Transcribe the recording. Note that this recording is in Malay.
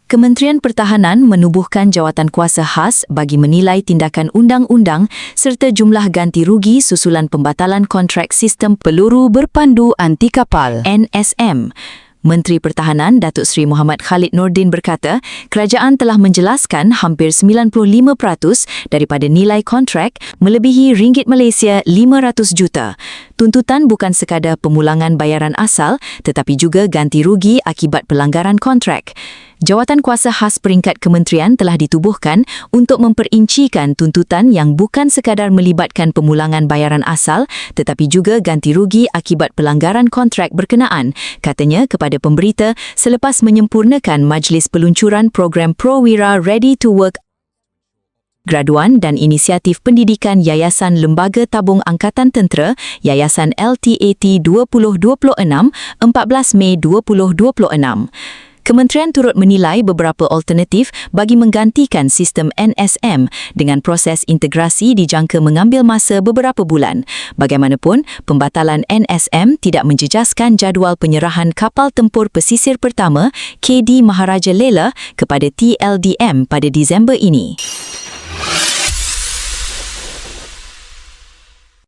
Kementerian Pertahanan menubuhkan jawatankuasa khas bagi menilai tindakan undang-undang serta jumlah ganti rugi susulan pembatalan kontrak sistem peluru berpandu anti kapal (NSM). Menteri Pertahanan Datuk Seri Muhammad Khalid Nordin berkata, kerajaan telah menjelaskan hampir 95% daripada nilai kontrak melebihi ringgit Malaysia 500 juta. Tuntutan bukan sekadar pemulangan bayaran asal tetapi juga ganti rugi akibat pelanggaran kontrak. Jawatankuasa khas peringkat kementerian telah ditubuhkan untuk memperincikan tuntutan yang bukan sekadar melibatkan pemulangan bayaran asal tetapi juga ganti rugi akibat pelanggaran kontrak berkenaan, katanya kepada pemberita selepas menyempurnakan majlis peluncuran program Prowira Ready to Work Graduan dan Inisiatif Pendidikan Yayasan Lembaga Tabung Angkatan Tentera Yayasan LTAT 2026 14 Mei 2026. Kementerian turut menilai beberapa alternatif bagi menggantikan sistem NSM dengan proses integrasi dijangka mengambil masa beberapa bulan. Bagaimanapun, pembatalan NSM tidak menjejaskan jadual penyerahan kapal tempur pesisir pertama KD Maharaja Lela kepada TLDM pada Disember ini.